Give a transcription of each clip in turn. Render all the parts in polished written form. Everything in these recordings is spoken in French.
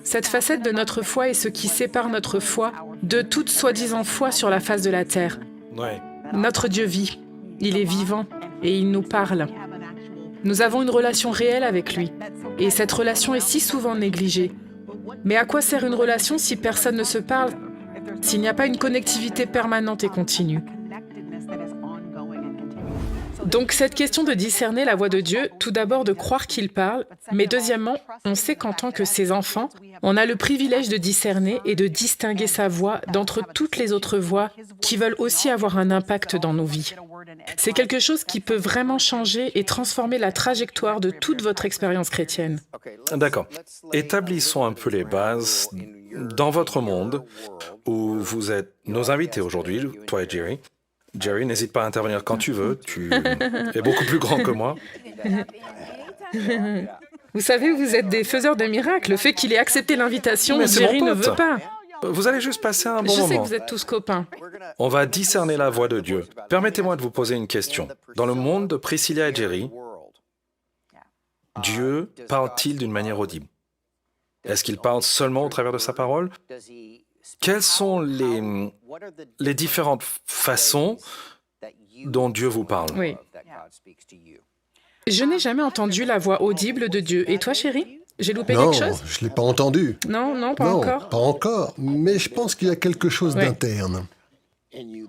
Cette facette de notre foi est ce qui sépare notre foi de toute soi-disant foi sur la face de la terre. Ouais. Notre Dieu vit, il est vivant et il nous parle. Nous avons une relation réelle avec lui et cette relation est si souvent négligée. Mais à quoi sert une relation si personne ne se parle, s'il n'y a pas une connectivité permanente et continue? Donc cette question de discerner la voix de Dieu, tout d'abord de croire qu'il parle, mais deuxièmement, on sait qu'en tant que ses enfants, on a le privilège de discerner et de distinguer sa voix d'entre toutes les autres voix qui veulent aussi avoir un impact dans nos vies. C'est quelque chose qui peut vraiment changer et transformer la trajectoire de toute votre expérience chrétienne. D'accord. Établissons un peu les bases. Dans votre monde, où vous êtes nos invités aujourd'hui, toi et Jerry. Jerry, n'hésite pas à intervenir quand tu veux, tu es beaucoup plus grand que moi. Vous savez, vous êtes des faiseurs de miracles. Le fait qu'il ait accepté l'invitation, Mais c'est Jerry mon ne pote. veut pas. Vous allez juste passer un bon Je sais que moment. vous êtes tous copains. On va discerner la voix de Dieu. Permettez-moi de vous poser une question. Dans le monde de Priscilla et Jerry, Dieu parle-t-il d'une manière audible? Est-ce qu'il parle seulement au travers de sa parole? Quelles sont les différentes façons dont Dieu vous parle? Oui. Je n'ai jamais entendu la voix audible de Dieu. Et toi, chérie? J'ai loupé Non, quelque chose? je ne l'ai pas entendu. Non, pas Non, encore. pas encore. Mais je pense qu'il y a quelque chose Ouais. d'interne.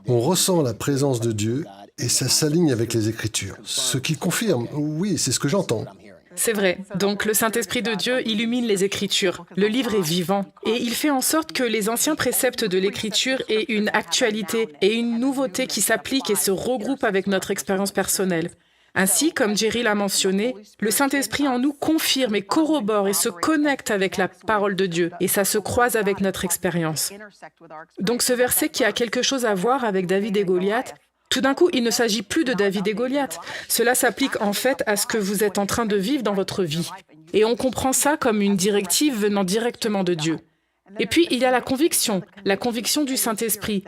On ressent la présence de Dieu et ça s'aligne avec les Écritures. Ce qui confirme, oui, c'est ce que j'entends. C'est vrai. Donc le Saint-Esprit de Dieu illumine les Écritures. Le livre est vivant. Et il fait en sorte que les anciens préceptes de l'Écriture aient une actualité et une nouveauté qui s'applique et se regroupe avec notre expérience personnelle. Ainsi, comme Jerry l'a mentionné, le Saint-Esprit en nous confirme et corrobore et se connecte avec la parole de Dieu. Et ça se croise avec notre expérience. Donc ce verset qui a quelque chose à voir avec David et Goliath, tout d'un coup, il ne s'agit plus de David et Goliath. Cela s'applique en fait à ce que vous êtes en train de vivre dans votre vie. Et on comprend ça comme une directive venant directement de Dieu. Et puis, il y a la conviction du Saint-Esprit.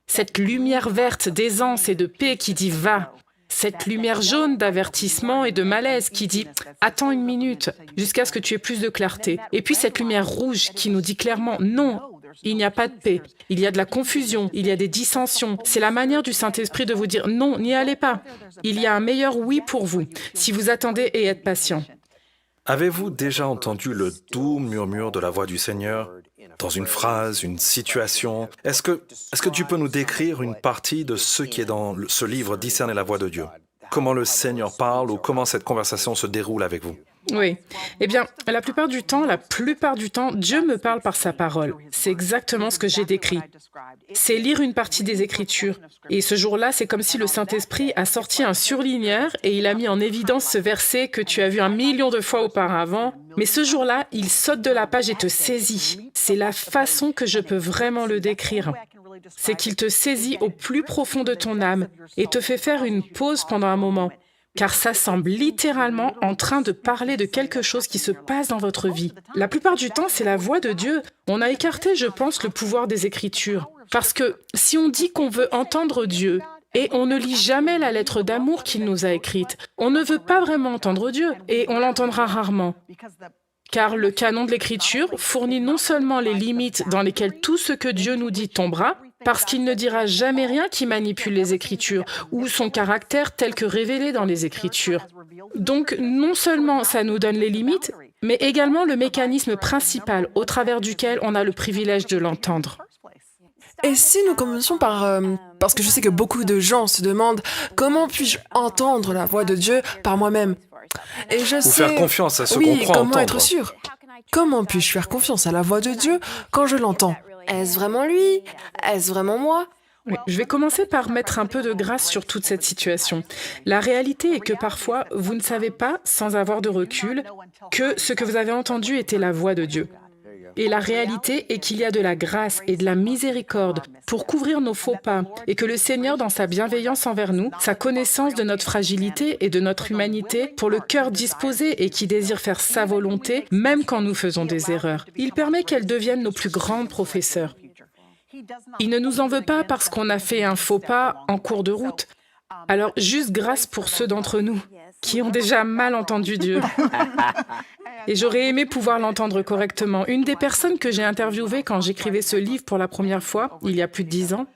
Cette lumière verte d'aisance et de paix qui dit « va ». Cette lumière jaune d'avertissement et de malaise qui dit « attends une minute » jusqu'à ce que tu aies plus de clarté. Et puis cette lumière rouge qui nous dit clairement « non ». Il n'y a pas de paix, il y a de la confusion, il y a des dissensions. C'est la manière du Saint-Esprit de vous dire « non, n'y allez pas ». Il y a un meilleur oui pour vous, si vous attendez et êtes patient. Avez-vous déjà entendu le doux murmure de la voix du Seigneur dans une phrase, une situation? Est-ce que tu peux nous décrire une partie de ce qui est dans ce livre « Discerner la voix de Dieu » ? Comment le Seigneur parle ou comment cette conversation se déroule avec vous? Oui. Eh bien, la plupart du temps, Dieu me parle par sa parole. C'est exactement ce que j'ai décrit. C'est lire une partie des Écritures. Et ce jour-là, c'est comme si le Saint-Esprit a sorti un surligneur et il a mis en évidence ce verset que tu as vu 1 million de fois auparavant. Mais ce jour-là, il saute de la page et te saisit. C'est la façon que je peux vraiment le décrire. C'est qu'il te saisit au plus profond de ton âme et te fait faire une pause pendant un moment. Car ça semble littéralement en train de parler de quelque chose qui se passe dans votre vie. La plupart du temps, c'est la voix de Dieu. On a écarté, je pense, le pouvoir des Écritures. Parce que si on dit qu'on veut entendre Dieu, et on ne lit jamais la lettre d'amour qu'il nous a écrite, on ne veut pas vraiment entendre Dieu, et on l'entendra rarement. Car le canon de l'Écriture fournit non seulement les limites dans lesquelles tout ce que Dieu nous dit tombera, parce qu'il ne dira jamais rien qui manipule les Écritures ou son caractère tel que révélé dans les Écritures. Donc, non seulement ça nous donne les limites, mais également le mécanisme principal au travers duquel on a le privilège de l'entendre. Et si nous commençons par... parce que je sais que beaucoup de gens se demandent comment puis-je entendre la voix de Dieu par moi-même. Et je Ou sais... faire confiance à ce qu'on Oui, croit comment entendre. être sûr? Comment puis-je faire confiance à la voix de Dieu quand je l'entends? Est-ce vraiment lui? Est-ce vraiment moi? Oui, je vais commencer par mettre un peu de grâce sur toute cette situation. La réalité est que parfois, vous ne savez pas, sans avoir de recul, que ce que vous avez entendu était la voix de Dieu. Et la réalité est qu'il y a de la grâce et de la miséricorde pour couvrir nos faux pas et que le Seigneur, dans sa bienveillance envers nous, sa connaissance de notre fragilité et de notre humanité, pour le cœur disposé et qui désire faire sa volonté, même quand nous faisons des erreurs, il permet qu'elles deviennent nos plus grandes professeurs. Il ne nous en veut pas parce qu'on a fait un faux pas en cours de route. Alors, juste grâce pour ceux d'entre nous. qui ont déjà mal entendu Dieu. Et j'aurais aimé pouvoir l'entendre correctement. Une des personnes que j'ai interviewées quand j'écrivais ce livre pour la première fois, il y a plus de 10 ans,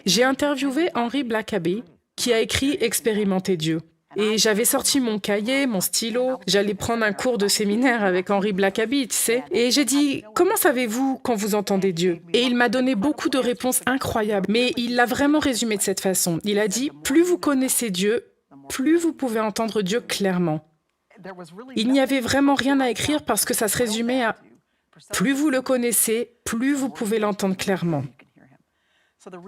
j'ai interviewé Henry Blackaby, qui a écrit « Expérimenter Dieu ». Et j'avais sorti mon cahier, mon stylo, j'allais prendre un cours de séminaire avec Henry Blackaby, tu sais. Et j'ai dit « Comment savez-vous quand vous entendez Dieu ?» Et il m'a donné beaucoup de réponses incroyables. Mais il l'a vraiment résumé de cette façon. Il a dit « Plus vous connaissez Dieu, plus vous pouvez entendre Dieu clairement. » Il n'y avait vraiment rien à écrire parce que ça se résumait à « Plus vous le connaissez, plus vous pouvez l'entendre clairement. »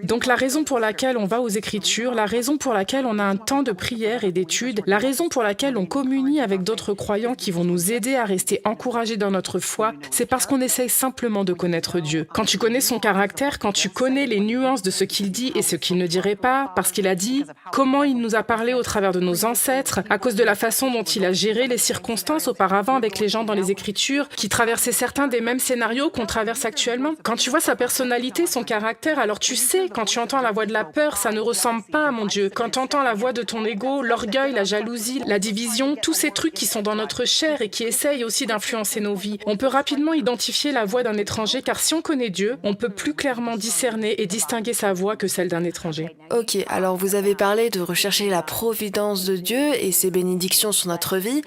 Donc la raison pour laquelle on va aux Écritures, la raison pour laquelle on a un temps de prière et d'étude, la raison pour laquelle on communie avec d'autres croyants qui vont nous aider à rester encouragés dans notre foi, c'est parce qu'on essaye simplement de connaître Dieu. Quand tu connais son caractère, quand tu connais les nuances de ce qu'il dit et ce qu'il ne dirait pas, parce qu'il a dit, comment il nous a parlé au travers de nos ancêtres, à cause de la façon dont il a géré les circonstances auparavant avec les gens dans les Écritures, qui traversaient certains des mêmes scénarios qu'on traverse actuellement. Quand tu vois sa personnalité, son caractère, alors tu sais, quand tu entends la voix de la peur, ça ne ressemble pas à mon Dieu. Quand tu entends la voix de ton ego, l'orgueil, la jalousie, la division, tous ces trucs qui sont dans notre chair et qui essayent aussi d'influencer nos vies, on peut rapidement identifier la voix d'un étranger car si on connaît Dieu, on peut plus clairement discerner et distinguer sa voix que celle d'un étranger. Ok, alors vous avez parlé de rechercher la providence de Dieu et ses bénédictions sur notre vie,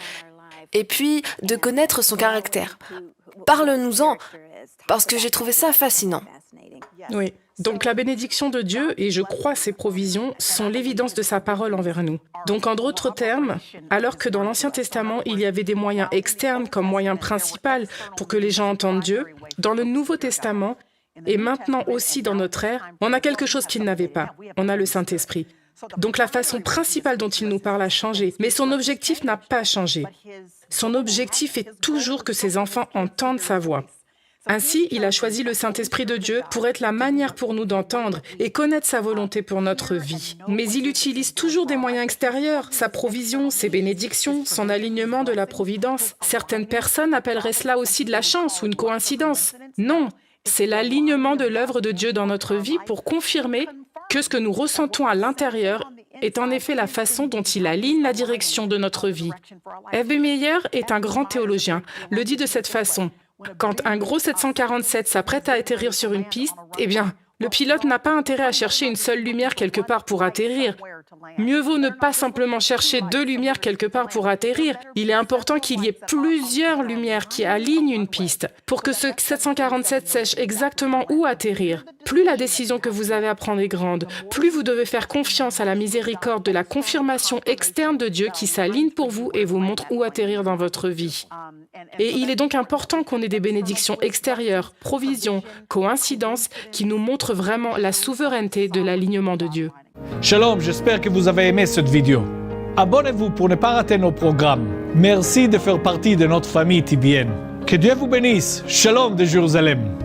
et puis de connaître son caractère. Parle-nous-en, parce que j'ai trouvé ça fascinant. Oui. Donc la bénédiction de Dieu, et je crois ses provisions, sont l'évidence de sa parole envers nous. Donc en d'autres termes, alors que dans l'Ancien Testament, il y avait des moyens externes comme moyen principal pour que les gens entendent Dieu, dans le Nouveau Testament, et maintenant aussi dans notre ère, on a quelque chose qu'il n'avait pas. On a le Saint-Esprit. Donc la façon principale dont il nous parle a changé, mais son objectif n'a pas changé. Son objectif est toujours que ses enfants entendent sa voix. Ainsi, il a choisi le Saint-Esprit de Dieu pour être la manière pour nous d'entendre et connaître sa volonté pour notre vie. Mais il utilise toujours des moyens extérieurs, sa provision, ses bénédictions, son alignement de la providence. Certaines personnes appelleraient cela aussi de la chance ou une coïncidence. Non, c'est l'alignement de l'œuvre de Dieu dans notre vie pour confirmer que ce que nous ressentons à l'intérieur est en effet la façon dont il aligne la direction de notre vie. F.B. Meyer est un grand théologien, le dit de cette façon. Quand un gros 747 s'apprête à atterrir sur une piste, eh bien, le pilote n'a pas intérêt à chercher une seule lumière quelque part pour atterrir. Mieux vaut ne pas simplement chercher 2 lumières quelque part pour atterrir. Il est important qu'il y ait plusieurs lumières qui alignent une piste pour que ce 747 sache exactement où atterrir. Plus la décision que vous avez à prendre est grande, plus vous devez faire confiance à la miséricorde de la confirmation externe de Dieu qui s'aligne pour vous et vous montre où atterrir dans votre vie. Et il est donc important qu'on ait des bénédictions extérieures, provisions, coïncidences qui nous montrent vraiment la souveraineté de l'alignement de Dieu. Shalom, j'espère que vous avez aimé cette vidéo. Abonnez-vous pour ne pas rater nos programmes. Merci de faire partie de notre famille TBN. Que Dieu vous bénisse. Shalom de Jérusalem.